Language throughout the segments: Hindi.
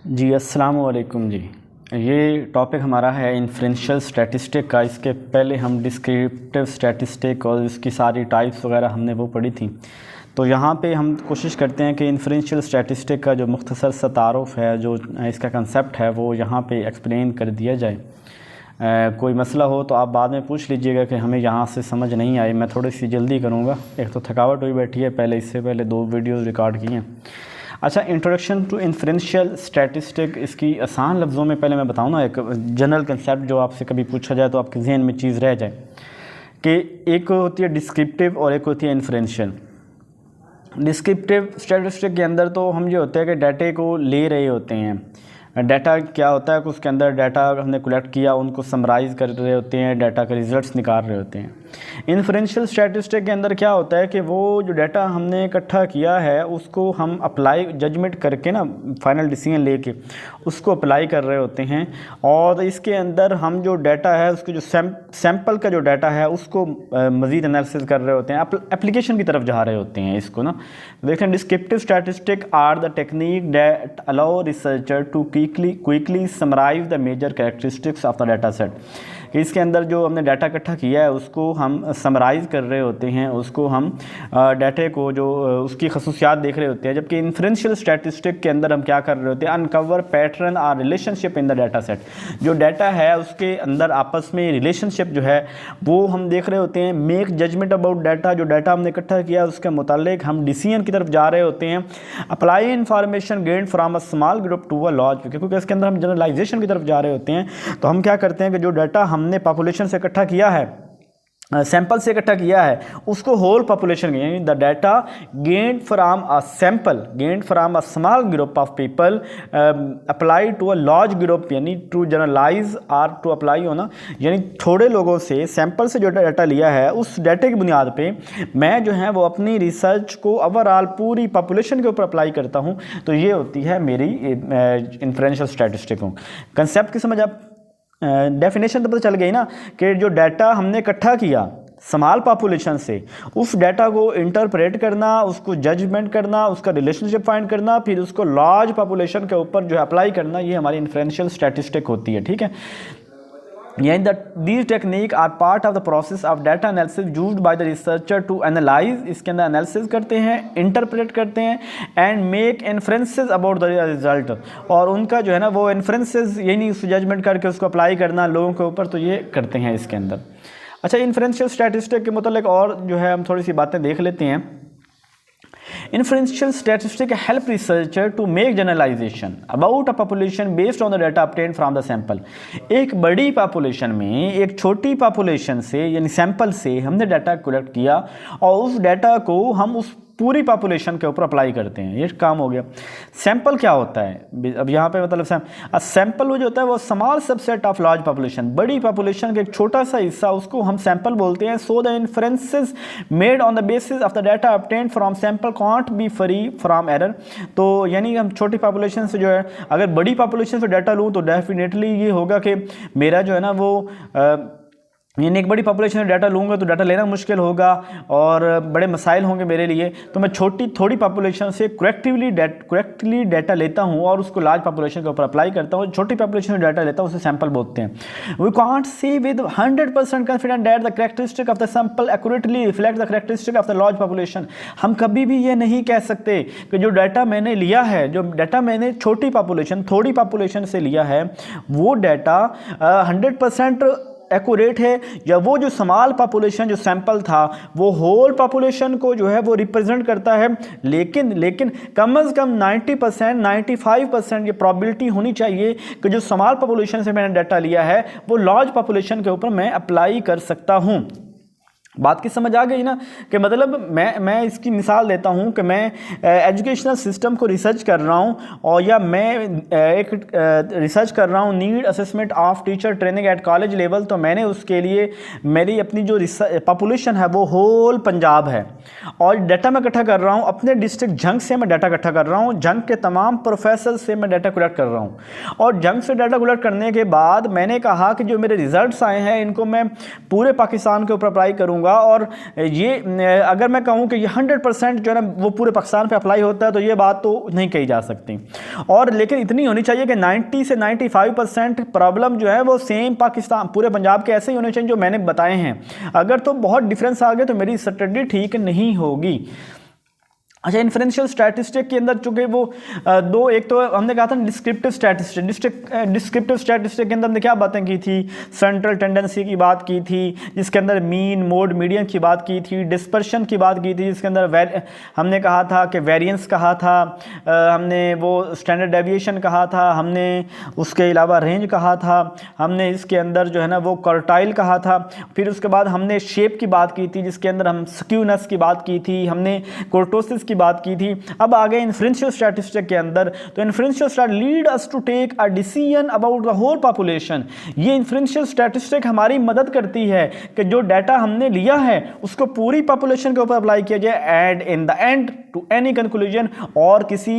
जी अस्सलाम वालेकुम जी। ये टॉपिक हमारा है इन्फ्रेंशियल स्टैटिस्टिक का। इसके पहले हम डिस्क्रिप्टिव स्टैटिस्टिक और इसकी सारी टाइप्स वगैरह हमने वो पढ़ी थी। तो यहाँ पे हम कोशिश करते हैं कि इन्फ्रेंशियल स्टैटिस्टिक का जो मुख्तसर सा तारुफ है, जो इसका कंसेप्ट है, वो यहाँ पे एक्सप्लेन कर दिया जाए। कोई मसला हो तो आप बाद में पूछ लीजिएगा कि हमें यहाँ से समझ नहीं आई। मैं थोड़ी सी जल्दी करूँगा, एक तो थकावट हुई बैठी है, इससे पहले 2 वीडियोज़ रिकॉर्ड किए हैं। अच्छा, इंट्रोडक्शन टू इन्फ्रेंशियल स्टैटिस्टिक, इसकी आसान लफ्ज़ों में पहले मैं बताऊँ ना, एक जनरल कंसेप्ट जो आपसे कभी पूछा जाए तो आपके जहन में चीज़ रह जाए कि एक होती है डिस्क्रिप्टिव और एक होती है इन्फ्रेंशियल। डिस्क्रिप्टिव स्टैटिस्टिक के अंदर तो हम ये होते हैं कि डाटे को ले रहे होते हैं। डाटा क्या होता है कि उसके अंदर डाटा हमने कलेक्ट किया, उनको समराइज़ कर रहे होते हैं, डाटा के रिजल्ट्स निकाल रहे होते हैं। इन्फ्रेंशियल स्टैटिस्टिक के अंदर क्या होता है कि वो जो डाटा हमने इकट्ठा किया है उसको हम अप्लाई जजमेंट करके ना, फाइनल डिसीजन लेके उसको अप्लाई कर रहे होते हैं। और इसके अंदर हम जो डाटा है उसके जो सैम्पल का जो डाटा है उसको मज़ीद एनालिसिस कर रहे होते हैं, एप्लीकेशन की तरफ जा रहे होते हैं। इसको ना देखें, descriptive statistic are the technique that allow researcher to quickly summarise the major characteristics of the data set. कि इसके अंदर जो हमने डाटा इकट्ठा किया है उसको हम समराइज़ कर रहे होते हैं, उसको हम डाटे को जो उसकी खसूसियात देख रहे होते हैं। जबकि इन्फ्रेंशियल स्टैटिस्टिक के अंदर हम क्या कर रहे होते हैं, अनकवर पैटर्न और relationship in the data set. जो डाटा है उसके अंदर आपस में रिलेशनशिप जो है वो हम देख रहे होते हैं। मेक जजमेंट अबाउट डाटा, जो डाटा हमने इकट्ठा किया उसके मुतालिक हम डिसीजन की तरफ जा रहे होते हैं। Apply information gain from a small group to a large, क्योंकि इसके अंदर हम जनरलाइजेशन की तरफ जा रहे होते हैं। तो हम क्या करते हैं कि जो डाटा हमने पॉपुलेशन से इकट्ठा किया है, सैंपल से इकट्ठा किया है, उसको होल पॉपुलेशन यानी the data gained from a sample, gained from a small group of people apply to a large group, यानी टू जनरलाइज और टू अप्लाई होना, यानी थोड़े लोगों से सैंपल से जो डाटा लिया है उस डाटे की बुनियाद पे मैं जो है वो अपनी रिसर्च को ओवरऑल पूरी पॉपुलेशन के ऊपर अप्लाई करता हूँ। तो ये होती है मेरी इन्फ्रेंशियल स्टैटिस्टिक। कंसेप्ट की समझ आप, डेफिनेशन तो पता चल गई ना कि जो डाटा हमने इकट्ठा किया स्मॉल पॉपुलेशन से, उस डाटा को इंटरप्रेट करना, उसको जजमेंट करना, उसका रिलेशनशिप फाइंड करना, फिर उसको लार्ज पॉपुलेशन के ऊपर जो है अप्लाई करना, ये हमारी इन्फ्रेंशियल स्टैटिस्टिक होती है। ठीक है, यानी these technique are part of the process of data analysis used by the researcher to analyse. इसके अंदर एनालिसिस करते हैं, इंटरप्रेट करते हैं and make inferences about the result, और उनका जो है ना वो इन्फ्रेंसेस यानी उस जजमेंट करके उसको अप्लाई करना लोगों के ऊपर, तो ये करते हैं इसके अंदर। अच्छा, इन्फ्रेंशियल स्टैटिस्टिक के मतलब और जो है हम थोड़ी सी बातें देख लेते हैं। Inferential statistics help researcher to make generalization about a population based on the data obtained from the sample। एक बड़ी पॉपुलेशन में एक छोटी पॉपुलेशन से यानी सैंपल से हमने डाटा कलेक्ट किया और उस डाटा को हम उस पूरी पॉपुलेशन के ऊपर अप्लाई करते हैं, ये काम हो गया। सैंपल क्या होता है अब यहाँ पे, मतलब सैंपल वो जो होता है वो small subset of large population, बड़ी पॉपुलेशन का एक छोटा सा हिस्सा, उसको हम सैंपल बोलते हैं। So the inferences made on the basis of the data obtained from sample can't be free from error. तो यानी हम छोटी पॉपुलेशन से जो है, अगर बड़ी पॉपुलेशन से डाटा लूँ तो डेफिनेटली ये होगा कि मेरा जो है ना वो यानी एक बड़ी पॉपुलेशन में डाटा लूँगा तो डाटा लेना मुश्किल होगा और बड़े मसाइल होंगे मेरे लिए। तो मैं थोड़ी पॉपुलेशन से करेक्टली डाटा लेता हूँ और उसको लार्ज पॉपुलेशन के ऊपर अप्लाई करता हूँ। छोटी पॉपुलेशन में डाटा लेता हूँ, उसे सैंपल बोलते हैं। We can't say with 100% confident that the characteristic of the sample accurately reflect the characteristic of the large population. हम कभी भी ये नहीं कह सकते कि जो डाटा मैंने लिया है, जो डाटा मैंने छोटी पॉपुलेशन थोड़ी पॉपुलेशन से लिया है, वो डाटा 100% एक्यूरेट है, या वो जो स्मॉल पॉपुलेशन जो सैंपल था वो होल पॉपुलेशन को जो है वो रिप्रेजेंट करता है। लेकिन कम से कम 90% 95% ये प्रॉबिलिटी होनी चाहिए कि जो स्मॉल पॉपुलेशन से मैंने डाटा लिया है वो लार्ज पॉपुलेशन के ऊपर मैं अप्लाई कर सकता हूँ। बात की समझ आ गई ना, कि मतलब मैं इसकी मिसाल देता हूँ कि मैं एजुकेशनल सिस्टम को रिसर्च कर रहा हूँ, और या मैं एक रिसर्च कर रहा हूँ need assessment of teacher training at college level. तो मैंने उसके लिए मेरी अपनी जो पॉपुलेशन है वो होल पंजाब है, और डाटा मैं इकट्ठा कर रहा हूँ अपने डिस्ट्रिक्ट जंग से। मैं डाटा इकट्ठा कर रहा हूँ, जंग के तमाम प्रोफेसर से मैं डाटा कलेक्ट कर रहा हूँ, और जंग से डाटा कलेक्ट करने के बाद मैंने कहा कि जो मेरे रिजल्ट्स आए हैं इनको मैं पूरे पाकिस्तान के ऊपर अप्लाई करूँगा। करूँगा, और ये अगर मैं कहूँ कि ये 100% जो है ना वो पूरे पाकिस्तान पे अप्लाई होता है तो ये बात तो नहीं कही जा सकती। और लेकिन इतनी होनी चाहिए कि 90 से 95% प्रॉब्लम जो है वो सेम पाकिस्तान पूरे पंजाब के ऐसे ही होने चाहिए जो मैंने बताए हैं। अगर तो बहुत डिफरेंस आ गए तो मेरी स्टडी ठीक नहीं होगी। अच्छा, इन्फ्रेंशियल स्टैटिस्टिक के अंदर चूंकि वो दो, एक तो हमने कहा था डिस्क्रिप्टिव स्टैटिस्टिक, डिस्क्रिप्टिव स्टैटिस्टिक के अंदर हमने क्या बातें की थी, सेंट्रल टेंडेंसी की बात की थी, जिसके अंदर मीन मोड मीडियन की बात की थी, डिस्पर्शन की बात की थी, जिसके अंदर हमने कहा था कि वेरिएंस कहा था, हमने वो स्टैंडर्ड डेविएशन कहा था, हमने उसके अलावा रेंज कहा था, हमने इसके अंदर जो है ना वो क्वार्टाइल कहा था, फिर उसके बाद हमने शेप की बात की थी जिसके अंदर हम स्क्यूनेस की बात की थी, हमने कोर्टोसिस बात की थी। अब आ गए इन्फ्रेंशियल स्टैटिस्टिक के अंदर, तो inferential stat lead us to take a decision about the whole population. ये इन्फ्रेंशियल स्टैटिस्टिक हमारी मदद करती है कि जो डाटा हमने लिया है उसको पूरी पॉपुलेशन के ऊपर अप्लाई किया जाए and in the end to any conclusion, और किसी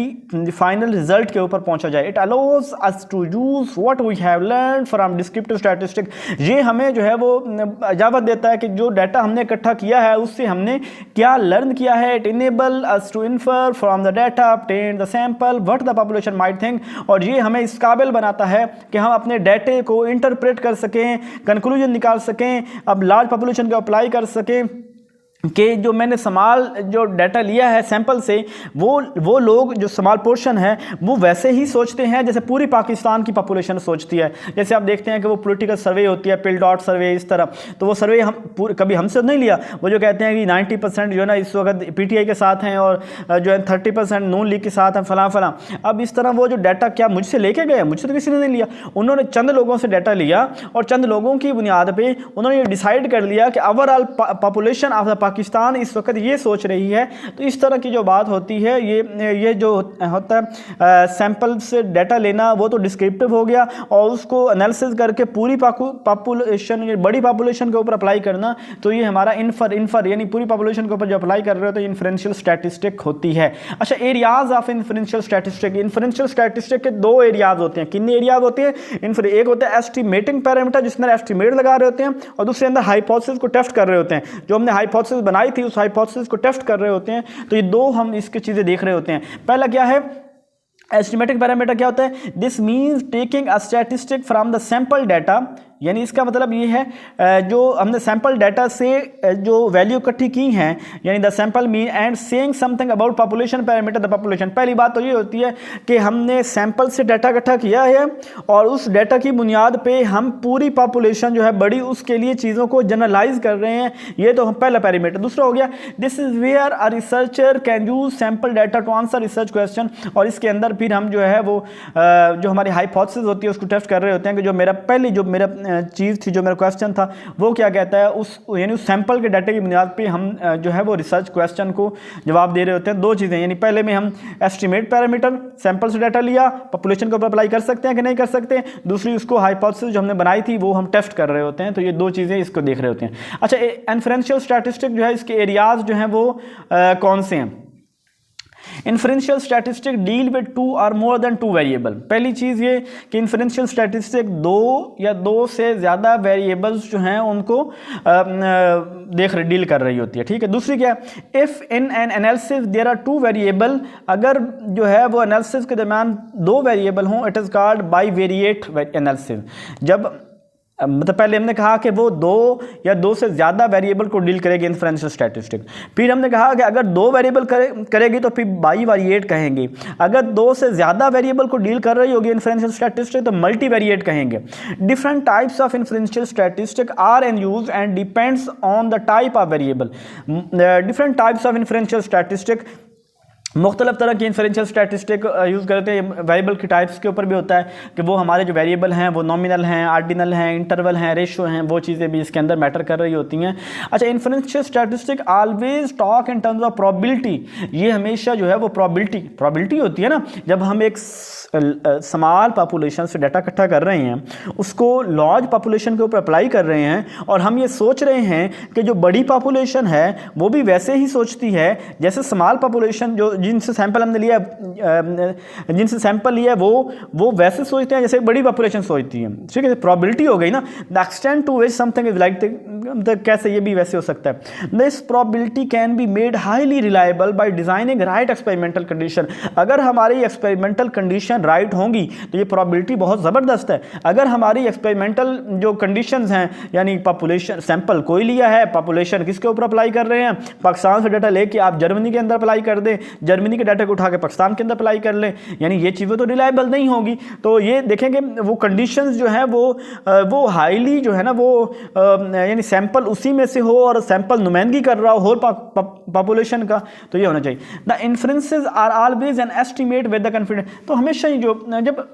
फाइनल रिजल्ट के ऊपर पहुंचा जाए। It allows us to use what we have learned from descriptive statistic. ये हमें जो है वो इजाजत देता है कि जो डाटा हमने इकट्ठा किया है उससे हमने क्या लर्न किया है। It enable us to infer from the data obtained the sample what the population might think, और ये हमें इस काबिल बनाता है कि हम अपने डाटे को इंटरप्रेट कर सकें, कंक्लूजन निकाल सकें, अब लार्ज पॉपुलेशन को अप्लाई कर सकें कि जो मैंने समाल जो डाटा लिया है सैंपल से, वो लोग जो समाल पोर्शन है वो वैसे ही सोचते हैं जैसे पूरी पाकिस्तान की पॉपुलेशन सोचती है। जैसे आप देखते हैं कि वो पॉलिटिकल सर्वे होती है, पिल डॉट सर्वे, इस तरह, तो वो सर्वे हम कभी हमसे नहीं लिया। वो जो कहते हैं कि 90% जो है ना इस वक्त पीटीआई के साथ हैं और जो है 30% नून लीग के साथ हैं, फलां फलां। अब इस तरह वो जो डाटा क्या मुझसे लेके गए, मुझसे तो किसी ने नहीं लिया, उन्होंने चंद लोगों से डाटा लिया और चंद लोगों की बुनियाद पर उन्होंने ये डिसाइड कर लिया कि overall population of the Pakistan इस वक्त ये सोच रही है। तो इस तरह की जो बात होती है, ये जो होता है सैंपल से डाटा लेना, वो तो डिस्क्रिप्टिव हो गया, और उसको एनालिसिस करके पूरी पॉपुलेशन, बड़ी पॉपुलेशन के ऊपर अप्लाई करना, तो ये हमारा इन्फर यानी पूरी पॉपुलेशन के ऊपर जो अप्लाई कर रहे हो तो इन्फ्रेंशियल स्टैटिस्टिक होती है। अच्छा, areas of inferential statistic. Inferential statistic के दो एरियाज होते हैं। कितने एरियाज होते हैं? एक होता है एस्टिमेटिंग पैरामीटर जिसमें एस्टिमेट लगा रहे होते हैं, और दूसरे अंदर हाइपोथेसिस को टेस्ट कर रहे होते हैं। जो हमने हाइपोथेसिस बनाई थी उस हाइपोथेसिस को टेस्ट कर रहे होते हैं। तो ये दो हम इसकी चीजें देख रहे होते हैं। पहला क्या है? एस्टिमेटिंग पैरामीटर क्या होता है? This means taking a statistic from the sample data, यानी इसका मतलब ये है जो हमने सैंपल डाटा से जो वैल्यू इकट्ठी की हैं, यानी the sample mean and saying something about population parameter the population. पहली बात तो ये होती है कि हमने सैंपल से डाटा इकट्ठा किया है और उस डाटा की बुनियाद पे हम पूरी पॉपुलेशन जो है बड़ी, उसके लिए चीज़ों को जनरलाइज कर रहे हैं। ये तो हम पहला पैरामीटर। दूसरा हो गया this is where a researcher can use sample data to answer research question, और इसके अंदर फिर हम जो है वो जो हमारी हाइपोथेसिस होती है उसको टेस्ट कर रहे होते हैं कि जो मेरा चीज़ थी, जो मेरा क्वेश्चन था, वो क्या कहता है, यानी उस सैंपल के डाटे की बुनियाद पे हम जो है वो रिसर्च क्वेश्चन को जवाब दे रहे होते हैं। दो चीज़ें, यानी पहले में हम एस्टिमेट पैरामीटर, सैंपल से डाटा लिया, पॉपुलेशन के ऊपर अप्लाई कर सकते हैं कि नहीं कर सकते। दूसरी उसको हाइपोथेसिस जो हमने बनाई थी वो हम टेस्ट कर रहे होते हैं। तो ये दो चीज़ें इसको देख रहे होते हैं। अच्छा, इन्फ्रेंशियल स्टैटिस्टिक जो है इसके एरियाज जो हैं वो कौन से हैं? Inferential statistic deal with two और मोर देन टू वेरिएबल। पहली चीज़ ये कि इन्फ्रेंशियल स्टैटिस्टिक दो या दो से ज़्यादा वेरिएबल्स जो हैं उनको डील कर रही होती है। ठीक है। दूसरी क्या है? If in an analysis there are two variable, अगर जो है वो एनालिसिस के दरमियान दो वेरिएबल हों, it is called bivariate analysis. जब मतलब पहले हमने कहा कि वो दो या दो से ज़्यादा वेरिएबल को डील करेगी इन्फ्रेंशियल स्टैटिस्टिक। फिर हमने कहा कि अगर दो वेरिएबल करेगी तो फिर बाईवेरिएट कहेंगे। अगर दो से ज़्यादा वेरिएबल को डील कर रही होगी इन्फ्रेंशियल स्टैटिस्टिक तो मल्टीवेरिएट कहेंगे। Different types of inferential statistic are in use and depends on the type of variable. Different types of inferential statistic, मुख्तलिफ तरह की इन्फ्रेंशियल स्टैटिस्टिक यूज़ करते हैं। वेरिएबल की टाइप्स के ऊपर भी होता है कि वो हमारे जो वेरिएबल हैं वो नॉमिनल हैं, आर्डिनल हैं, इंटरवल हैं, रेशो हैं, वो चीज़ें भी इसके अंदर मैटर कर रही होती हैं। अच्छा, inferential statistic always talk in terms of probability. ये हमेशा जो है वो प्रोबेबिलिटी होती है ना, जब हम एक स्मॉल पॉपुलेशन से डाटा इकट्ठा कर रहे हैं, उसको लार्ज पॉपुलेशन के ऊपर अप्लाई कर रहे हैं, और हम ये सोच रहे हैं कि जो बड़ी पॉपुलेशन है वो भी वैसे ही सोचती है जैसे स्मॉल पॉपुलेशन जिनसे सैंपल हमने लिया जिनसे सैंपल लिया वो वैसे सोचते हैं जैसे बड़ी पॉपुलेशन सोचती है, ठीक है। प्रोबेबिलिटी हो गई ना, the extent to which something is like, कैसे ये भी वैसे हो सकता है। This probability can be made highly reliable by designing right experimental condition. अगर हमारी एक्सपेरिमेंटल कंडीशन राइट होंगी तो ये प्रोबेबिलिटी बहुत ज़बरदस्त है। अगर हमारी एक्सपेरिमेंटल जो कंडीशंस हैं, यानी पॉपुलेशन सैंपल कोई लिया है, पॉपुलेशन किसके ऊपर अप्लाई कर रहे हैं, पाकिस्तान से डाटा लेके आप जर्मनी के अंदर अप्लाई कर दें, जर्मनी के डाटा को उठा के पाकिस्तान के अंदर अप्लाई कर लें, यानी ये चीज़ें तो रिलायबल नहीं होगी। तो ये देखेंगे वो कंडीशंस जो है वो हाईली जो है ना वो यानी सैंपल उसी में से हो और सैंपल नुमाइंदगी कर रहा हो पॉपुलेशन का, तो ये होना चाहिए। The inferences are always an estimate with the confidence. तो हमेशा ही जो जब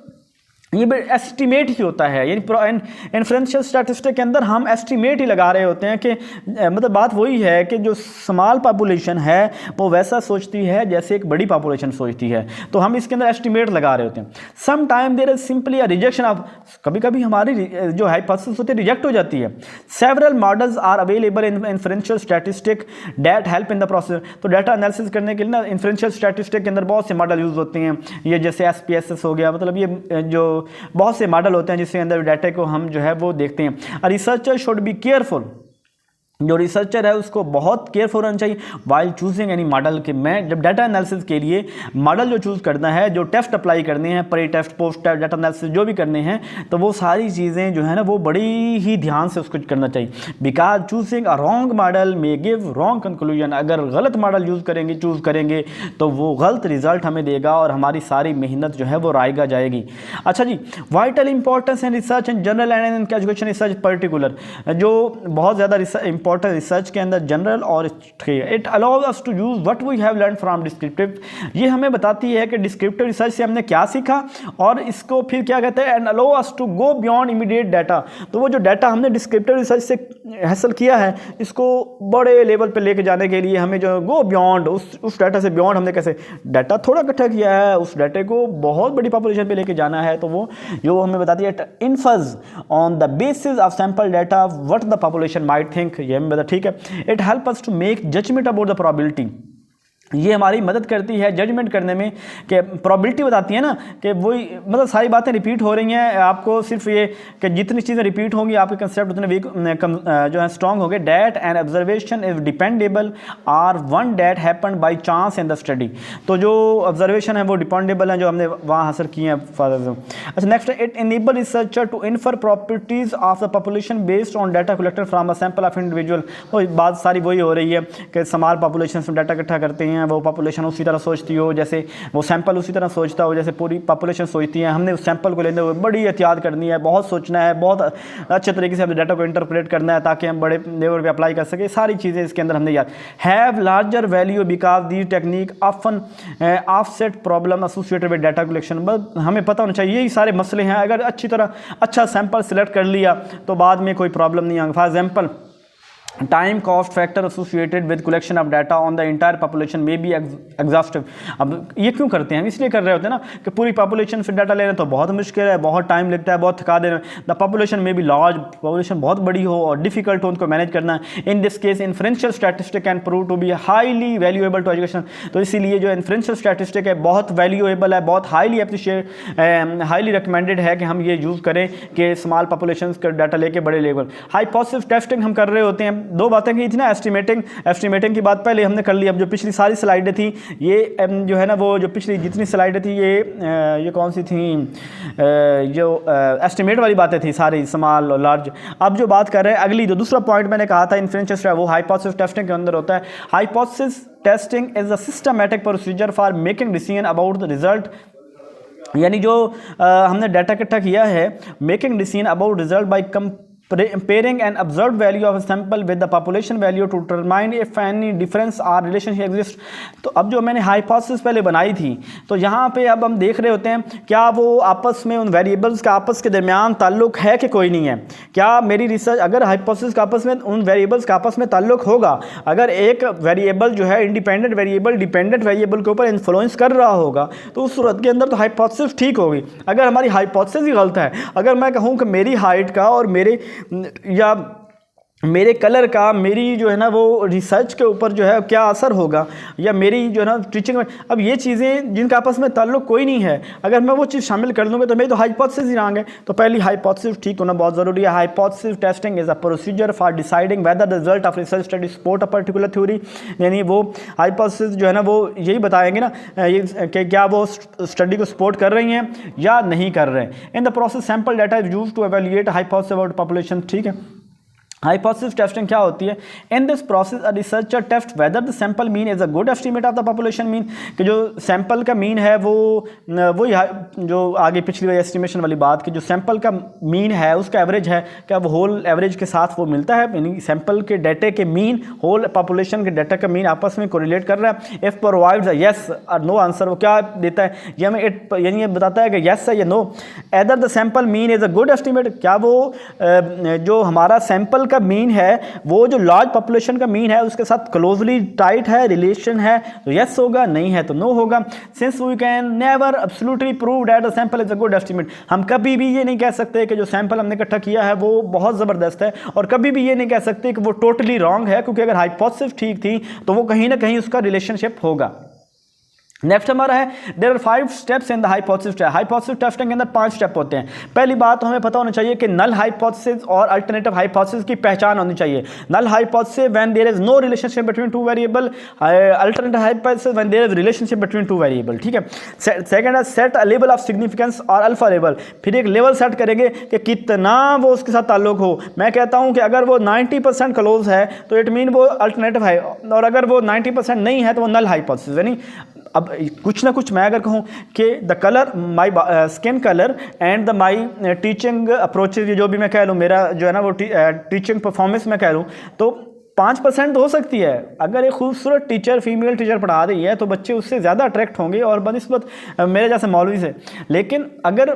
ये एस्टिमेट ही होता है, यानी इन्फ्रेंशियल स्टैटिस्टिक के अंदर हम एस्टिमेट ही लगा रहे होते हैं कि मतलब बात वही है कि जो स्मॉल पॉपुलेशन है वो वैसा सोचती है जैसे एक बड़ी पॉपुलेशन सोचती है, तो हम इसके अंदर एस्टिमेट लगा रहे होते हैं। Some time there is simply a rejection of, कभी कभी हमारी जो हाइपोथेसिस होती है रिजेक्ट हो जाती है। Several models are available in inferential statistic that help in the process. तो डाटा एनालिसिस करने के लिए ना इन्फ्रेंशियल स्टैटिस्टिक के अंदर बहुत से मॉडल यूज़ होते हैं, ये जैसे SPSS हो गया, मतलब ये जो बहुत से मॉडल होते हैं जिसके अंदर डाटा को हम जो है वो देखते हैं। रिसर्चर शुड बी केयरफुल, जो रिसर्चर है उसको बहुत केयरफुल रहना चाहिए वाइल चूजिंग एनी मॉडल। के मैं जब डाटा एनालिसिस के लिए मॉडल जो चूज़ करना है, जो टेस्ट अप्लाई करने हैं, pre test post test data analysis जो भी करने हैं, तो वो सारी चीज़ें जो है ना वो बड़ी ही ध्यान से उसको करना चाहिए। Because choosing a wrong model may give wrong conclusion. अगर गलत मॉडल चूज़ करेंगे तो वो गलत रिजल्ट हमें देगा और हमारी सारी मेहनत जो है वो रायगा जाएगी। अच्छा जी, vital importance in research in general and in education research particular, जो बहुत ज़्यादा रिसर्च के अंदर जनरल और it allows us to use what we have learn from descriptive. ये हमें बताती है कि डिस्क्रिप्टिव रिसर्च से हमने क्या सीखा और इसको फिर क्या कहते हैं, and allow us to go beyond immediate data. तो वो जो डाटा हमने डिस्क्रिप्टिव रिसर्च से हासिल किया है, इसको बड़े लेवल पे लेके जाने के लिए हमें जो गो बियॉन्ड उस डाटा से बियॉन्ड हमने कैसे डाटा थोड़ा इकट्ठा किया है, उस डाटे को बहुत बड़ी पॉपुलेशन पे लेके जाना है, तो वो जो हमें बताती है infers on the basis of sample data what the population might think. ये हमें ठीक है, it help us to make judgement about the probability. ये हमारी मदद करती है जजमेंट करने में, कि प्रोबेबिलिटी बताती है ना कि वही मतलब सारी बातें रिपीट हो रही हैं, आपको सिर्फ ये कि जितनी चीज़ें रिपीट होंगी आपके कंसेप्ट उतने वीक जो है स्ट्रॉन्ग होंगे। That and observation is dependable are one that happen by chance in the study. तो जो ऑब्जर्वेशन है वो डिपेंडेबल हैं जो हमने वहाँ हासिल किए हैं। अच्छा next, it enable researcher to infer properties of the population based on data collected from a sample of individual. तो बात सारी वही हो रही है कि स्मॉल पॉपुलेशन से डाटा इकट्ठा करते हैं, वो पॉपुलेशन उसी तरह सोचती हो जैसे वो सैंपल उसी तरह सोचता हो जैसे पूरी पॉपुलेशन सोचती है। हमने उस सैंपल को लेते हुए बड़ी एहतियात करनी है, बहुत सोचना है, बहुत अच्छे तरीके से अपने डाटा को इंटरप्रेट करना है ताकि हम बड़े लेवल पे अप्लाई कर सके। सारी चीज़ें इसके अंदर हमने याद have larger value because the technique often offset problem associated with data collection. बस हमें पता होना चाहिए यही सारे मसले हैं। अगर अच्छी तरह अच्छा सैंपल सेलेक्ट कर लिया तो बाद में कोई प्रॉब्लम नहीं आएगी। For example, time cost factor associated with collection of data on the entire population में बी एग्जॉस्टिव। अब ये क्यों करते हैं, हम इसलिए कर रहे होते हैं ना कि पूरी पॉपुलेशन से डाटा लेना तो बहुत मुश्किल है, बहुत टाइम लगता है, बहुत थका देना। द पॉपुलेशन में भी लार्ज, पॉपुलेशन बहुत बड़ी हो और डिफिकल्ट हो उनको मैनेज करना है। In this case inferential statistic can prove to be highly valuable to education. तो इसीलिए जो इन्फ्रेंशियल स्टैटिस्टिक है बहुत वैल्यूएबल है, बहुत हाईली हाईली रिकमेंडेड है कि हम ये यूज़ करें कि स्मॉल पॉपुलेशन का डाटा लेके बड़े लेवल। हाइपोथेसिस टेस्टिंग हम कर रहे होते हैं। दो बातें की थी ना, एस्टिमेटिंग की बात पहले हमने कर ली। अब जो पिछली सारी स्लाइडें थी ये जो है ना वो जो पिछली जितनी स्लाइडें थी ये कौन सी थी, जो एस्टिमेट वाली बातें थी सारी स्मॉल और लार्ज। अब जो बात कर रहे हैं अगली, जो दूसरा पॉइंट मैंने कहा था इन्फ्रेंशियल, वो हाइपोथेसिस टेस्टिंग के अंदर होता है। Hypothesis testing is a systematic procedure for making decision about the result. यानी जो हमने डाटा इकट्ठा किया है, making decision about result by comparing an observed value of a sample with the population value to determine if any difference or relationship exists। तो अब जो मैंने हाइपोथेसिस पहले बनाई थी, तो यहाँ पे अब हम देख रहे होते हैं क्या वो आपस में उन वेरिएबल्स का आपस के दरमियान ताल्लुक है कि कोई नहीं है। क्या मेरी रिसर्च, अगर हाइपोथेसिस का आपस में उन वेरिएबल्स का आपस में ताल्लुक होगा, अगर एक वेरिएबल जो है इंडिपेंडेंट वेरिएबल डिपेंडेंट वेरिएबल के ऊपर इन्फ्लुएंस कर रहा होगा तो उस सूरत के अंदर तो हाइपोथेसिस ठीक होगी। अगर हमारी हाइपोथेसिस ही गलत है, अगर मैं कहूँ कि मेरी हाइट का और मेरे या मेरे कलर का मेरी जो है ना वो रिसर्च के ऊपर जो है क्या असर होगा, या मेरी जो है ना टीचिंग में, अब ये चीज़ें जिनका आपस में ताल्लुक कोई नहीं है, अगर मैं वो चीज़ शामिल कर लूँगा तो मेरी तो हाइपोथेसिस ही रॉन्ग है। तो पहली हाइपोथेसिस ठीक होना बहुत ज़रूरी है। Hypothesis testing is a procedure for deciding whether the result of research study support a particular theory, यानी वो हाइपोथेसिस जो है ना वो यही बताएंगे ना ये कि क्या वो स्टडी को सपोर्ट कर रही हैं या नहीं कर रहे हैं। In the process sample data is used to evaluate hypothesis about population, ठीक है। हाइपोथेसिस टेस्टिंग क्या होती है? In this process a researcher test whether the sample mean is a good estimate of the population mean, कि जो सैंपल का मीन है वो जो आगे पिछली वाली एस्टिमेशन वाली बात की, जो सैंपल का मीन है उसका एवरेज है, क्या वो होल एवरेज के साथ वो मिलता है, यानी सैंपल के डाटे के मीन होल पॉपुलेशन के डाटा का मीन आपस में कोरिलेट कर रहा है। इफ प्रोवाइड्स अ यस और नो आंसर, वो क्या देता है, ये हमें यानी ये बताता है कि यस है या no. Either the sample mean is a good estimate, क्या वो जो हमारा सैंपल का मीन है वो जो लार्ज पॉपुलेशन का मीन है उसके साथ क्लोजली टाइट है, रिलेशन है, तो यस होगा, नहीं है तो नो होगा। Since we can never absolutely prove that the sample is a good estimate, हम कभी भी ये नहीं कह सकते कि जो सैंपल हमने इकट्ठा किया है वो बहुत ज़बरदस्त है, और कभी भी ये नहीं कह सकते कि वो टोटली रॉन्ग है, क्योंकि अगर हाइपोथेसिस ठीक थी तो वो कहीं ना कहीं उसका रिलेशनशिप होगा। नेक्स्ट हमारा है there are 5 steps in the hypothesis test. Hypothesis testing के अंदर 5 स्टेप होते हैं। पहली बात तो हमें पता होना चाहिए कि नल हाइपोथेसिस और अल्टरनेटिव हाइपोथेसिस की पहचान होनी चाहिए। Null hypothesis when there is no relationship between two variable, alternative hypothesis when there is relationship between two variable, ठीक है। सेकंड है set a level of significance और अल्फा लेवल, फिर एक लेवल सेट करेंगे कि कितना वो उसके साथ ताल्लुक हो। मैं कहता हूं कि अगर वो 90% क्लोज है तो इट मीन वो अल्टरनेटिव है, और अगर वो 90% नहीं है तो वो नल हाइपोथेसिस, यानी अब कुछ ना कुछ मैं अगर कहूँ कि the colour my skin colour and the my teaching approaches, जो भी मैं कह लूँ, मेरा जो है ना वो टीचिंग परफॉर्मेंस मैं कह लूँ, तो 5% हो सकती है। अगर एक खूबसूरत टीचर फीमेल टीचर पढ़ा रही है तो बच्चे उससे ज़्यादा अट्रैक्ट होंगे और बनिस्बत मेरे जैसे मौलवी से। लेकिन अगर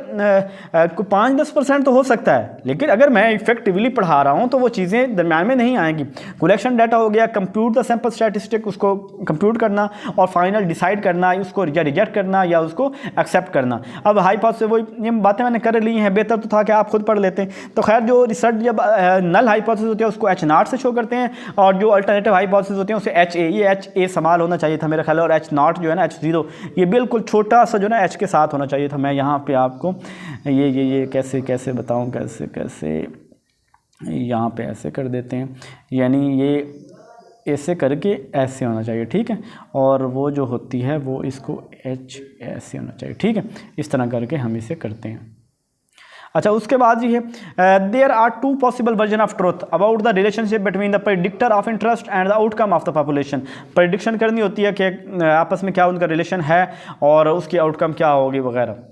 5-10% तो हो सकता है, लेकिन अगर मैं इफेक्टिवली पढ़ा रहा हूँ तो वो चीज़ें दरम्यान में नहीं आएंगी। कलेक्शन डाटा हो गया, कंप्यूट द सैंपल स्टैटिस्टिक, उसको कंप्यूट करना और फाइनल डिसाइड करना, उसको या रिजेक्ट करना या उसको एक्सेप्ट करना। अब हाइपोथेसिस वो ये बातें मैंने कर ली हैं, बेहतर तो था कि आप खुद पढ़ लेते। तो खैर जो रिसर्च जब नल हाइपोथेसिस होती है उसको H0 से शो करते हैं, और जो अल्टरनेटिव हाइपोथेसिस होते हैं उसे HA, ये HA सवाल होना चाहिए था मेरा ख्याल, और H0 जो है ना H0 ये बिल्कुल छोटा सा जो ना H के साथ होना चाहिए था। मैं यहाँ पे आपको ये कैसे बताऊँ, कैसे यहाँ पे ऐसे कर देते हैं, यानी ये ऐसे करके ऐसे होना चाहिए, ठीक है, और वो जो होती है वो इसको H ऐसे होना चाहिए, ठीक है। इस तरह करके हम इसे करते हैं। अच्छा, उसके बाद ये है there are 2 possible version of truth about the relationship between the predictor of interest and the outcome of the population. Prediction करनी होती है कि आपस में क्या उनका रिलेशन है और उसकी आउटकम क्या होगी वगैरह।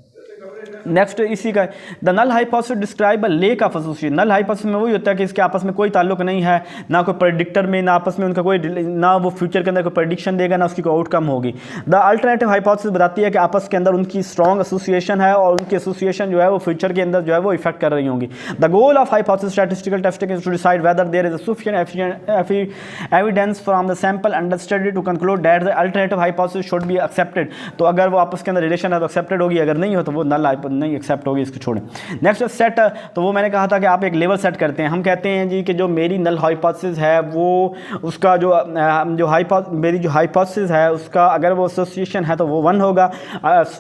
नेक्स्ट इसी का the null hypothesis describe a lack of association. Null hypothesis में वही होता है कि इसके आपस में कोई ताल्लुक नहीं है, ना कोई प्रेडिक्टर में, ना आपस में उनका कोई, ना वो फ्यूचर के अंदर कोई प्रेडिक्शन देगा, ना उसकी कोई आउटकम होगी। द अल्टरनेटिव हाइपोथेसिस बताती है कि आपस के अंदर उनकी स्ट्रॉन्ग एसोसिएशन है और उनकी एसोसिएशन जो है वो फ्यूचर के अंदर जो है वो इफेक्ट कर रही होंगी। The goal of hypothesis statistical testing is to decide whether there is sufficient evidence from the sample under study to conclude that the alternative hypothesis should be accepted. तो अगर वो आपस के अंदर रिलेशन है तो एक्सेप्टेड होगी, अगर नहीं हो तो वो नल नहीं एक्सेप्ट होगी, इसको छोड़ें। नेक्स्ट सेट, तो वो मैंने कहा था कि आप एक लेवल सेट करते हैं। हम कहते हैं जी कि जो मेरी नल हाइपोथेसिस है वो उसका मेरी जो हाइपोथेसिस है उसका अगर वो एसोसिएशन है तो वो 1 होगा,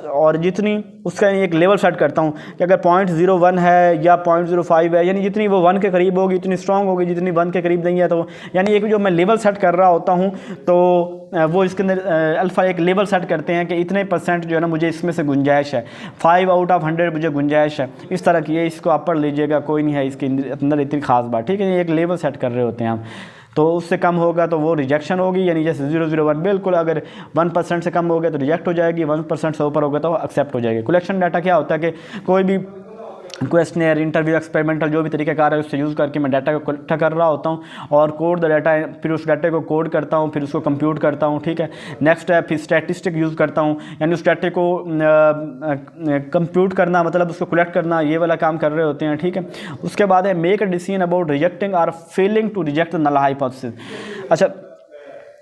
और जितनी उसका एक लेवल सेट करता हूँ कि अगर 0.01 है या 0.05 है, यानी जितनी वो 1 के करीब होगी उतनी स्ट्रॉन्ग होगी, जितनी 1 के करीब नहीं है तो यानी एक जो मैं लेवल सेट कर रहा होता हूँ तो वो इसके अंदर अल्फ़ा एक लेवल सेट करते हैं कि इतने % जो है ना मुझे इसमें से गुंजाइश है, 5 आउट ऑफ 100 मुझे गुंजाइश है। इस तरह की है, इसको आप पढ़ लीजिएगा, कोई नहीं है इसके अंदर इतनी खास बात, ठीक है। एक लेवल सेट कर रहे होते हैं हम, तो उससे कम होगा तो वो रिजेक्शन होगी, यानी जैसे 001 बिल्कुल, अगर 1% से कम हो गया तो रिजेक्ट हो जाएगी, 1% से ऊपर होगा तो एक्सेप्ट हो जाएगी। कलेक्शन डाटा क्या होता है कि कोई भी क्वेश्चनर, इंटरव्यू, एक्सपेरिमेंटल जो भी तरीक़ाकार है उससे यूज़ करके मैं डाटा को इकट्ठा कर रहा होता हूँ और कोड द डाटा, फिर उस डाटे को कोड करता हूँ, फिर उसको कंप्यूट करता हूँ, ठीक है। नेक्स्ट है फिर स्टैटिस्टिक यूज़ करता हूँ, यानी उस डाटे को कंप्यूट करना, मतलब उसको कलेक्ट करना, ये वाला काम कर रहे होते हैं, ठीक है। उसके बाद है make a decision about rejecting or failing to reject the null hypothesis. अच्छा,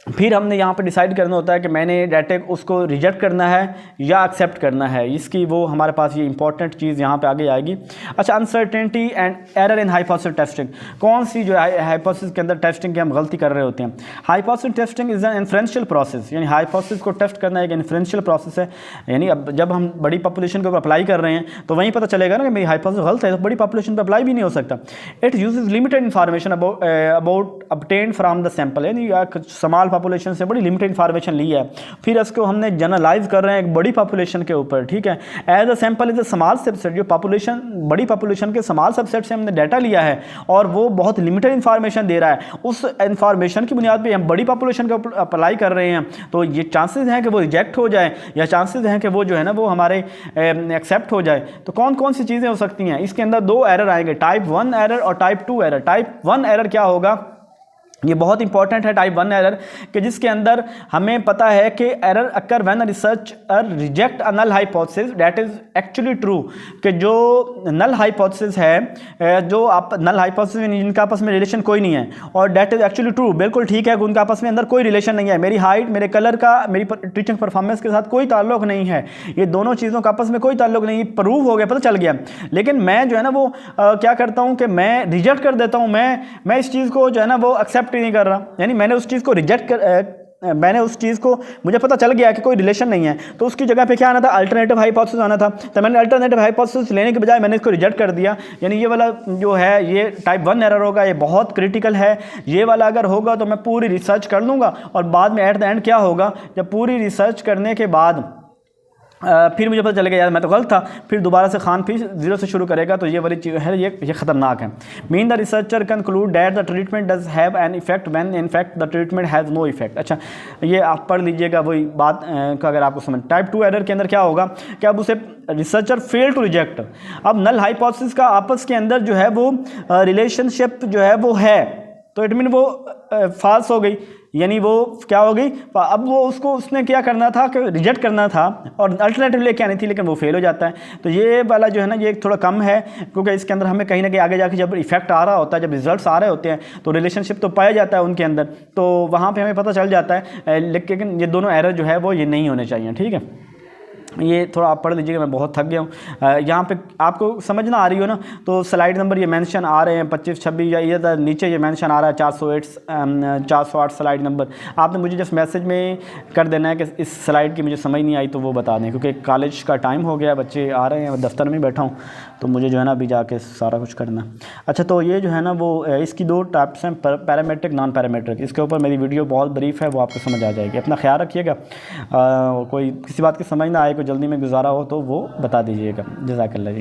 फिर हमने यहाँ पर डिसाइड करना होता है कि मैंने डाटा उसको रिजेक्ट करना है या एक्सेप्ट करना है। इसकी वो हमारे पास ये इंपॉर्टेंट चीज़ यहाँ पे आगे आएगी। अच्छा, uncertainty and error in hypothesis testing, कौन सी जो है हाइपोथेसिस के अंदर टेस्टिंग की हम गलती कर रहे होते हैं। Hypothesis testing is an inferential process, यानी हाइपोथेसिस को टेस्ट करना एक इन्फ्रेंशियल प्रोसेस है। यानी अब जब हम बड़ी पॉपुलेशन के ऊपर अप्लाई कर रहे हैं तो वहीं पता चलेगा ना कि मेरी हाइपोथेसिस गलत है, तो बड़ी पॉपुलेशन पर अप्लाई भी नहीं हो सकता। It uses limited information about obtained from the sample, यानी स्मॉल पॉपुलेशन से बड़ी लिमिटेड इन्फॉर्मेशन ली है, फिर इसको हमने जनरलाइज कर रहे हैं एक बड़ी पॉपुलेशन के ऊपर, ठीक है। As a sample is a small subset, जो पॉपुलेशन बड़ी पॉपुलेशन के स्मॉल सबसेट से हमने डाटा लिया है और वो बहुत लिमिटेड इन्फॉर्मेशन दे रहा है, उस इन्फॉर्मेशन की बुनियाद पे हम बड़ी पॉपुलेशन के ऊपर अप्लाई कर रहे हैं, तो ये चांसेस हैं कि वो रिजेक्ट हो जाए या चांसेस हैं कि वो जो है ना वो हमारे एक्सेप्ट हो जाए। तो कौन कौन सी चीज़ें हो सकती हैं, इसके अंदर दो एरर आएंगे, टाइप 1 एरर और टाइप 2 एरर। टाइप 1 एरर क्या होगा, ये बहुत इंपॉर्टेंट है टाइप 1 एरर, कि जिसके अंदर हमें पता है कि error occur when researcher reject a null hypothesis that is actually true, कि जो नल हाइपोथेसिस है, जो आप नल हाइपोथेसिस जिनका आपस में रिलेशन कोई नहीं है, और दैट इज एक्चुअली ट्रू, बिल्कुल ठीक है कि उनका आपस में अंदर कोई रिलेशन नहीं है, मेरी हाइट, मेरे कलर का, मेरी टीचिंग परफॉर्मेंस के साथ कोई ताल्लुक नहीं है, ये दोनों चीज़ों का आपस में कोई ताल्लुक नहीं, प्रूव हो गया, पता चल गया। लेकिन मैं जो है ना वो क्या करता हूँ कि मैं रिजेक्ट कर देता हूँ, मैं इस चीज़ को जो है ना वो एक्सेप्ट नहीं कर रहा, यानी मैंने उस चीज़ को रिजेक्ट कर मैंने उस चीज़ को, मुझे पता चल गया कि कोई रिलेशन नहीं है, तो उसकी जगह पे क्या आना था, अल्टरनेटिव हाइपोथेसिस आना था। तो मैंने अल्टरनेटिव हाइपोथेसिस लेने के बजाय मैंने इसको रिजेक्ट कर दिया, यानी ये वाला जो है ये टाइप 1 एरर होगा, ये बहुत क्रिटिकल है। ये वाला अगर होगा तो मैं पूरी रिसर्च कर लूँगा और बाद में एट द एंड क्या होगा, जब पूरी रिसर्च करने के बाद फिर मुझे पता चलेगा यार मैं तो गलत था, फिर दोबारा से खान फिर जीरो से शुरू करेगा, तो ये वाली चीज़ है, ये ख़तरनाक है। Mean the researcher conclude that the treatment does have an effect when in fact the treatment has no effect. अच्छा, ये आप पढ़ लीजिएगा वही बात का अगर आपको समझ। टाइप 2 एरर के अंदर क्या होगा कि अब उसे रिसर्चर फेल टू रिजेक्ट, अब नल हाइपोथेसिस का आपस के अंदर जो है वो रिलेशनशिप जो है वो है, तो इट मीन वो फॉल्स हो गई, यानी वो क्या हो गई, अब वो उसने क्या करना था कि रिजेक्ट करना था और अल्टरनेटिव लेके आनी थी, लेकिन वो फेल हो जाता है। तो ये वाला जो है ना ये थोड़ा कम है, क्योंकि इसके अंदर हमें कहीं ना कहीं आगे जाके जब इफेक्ट आ रहा होता है, जब रिजल्ट्स आ रहे होते हैं, तो रिलेशनशिप तो पाया जाता है उनके अंदर, तो वहाँ पर हमें पता चल जाता है। लेकिन ये दोनों एरर जो है वो ये नहीं होने चाहिए, ठीक है। ये थोड़ा आप पढ़ लीजिएगा, मैं बहुत थक गया हूँ। यहाँ पे आपको समझना आ रही हो ना, तो स्लाइड नंबर ये मेंशन आ रहे हैं 25, 26 या ये नीचे ये मेंशन आ रहा है 408 स्लाइड नंबर। आपने मुझे जस्ट मैसेज में कर देना है कि इस स्लाइड की मुझे समझ नहीं आई तो वो बता दें, क्योंकि कॉलेज का टाइम हो गया, बच्चे आ रहे हैं, दफ्तर में बैठा हूँ, तो मुझे जो है ना अभी जाके सारा कुछ करना। अच्छा, तो ये जो है ना वो इसकी दो टाइप्स हैं, पैरामेट्रिक, नॉन पैरामेट्रिक। इसके ऊपर मेरी वीडियो बहुत ब्रीफ है, वो आपको समझ आ जाएगी। अपना ख्याल रखिएगा, कोई किसी बात की समझ ना आए, कोई जल्दी में गुजारा हो तो वो बता दीजिएगा। जज़ाकल्लाह जी।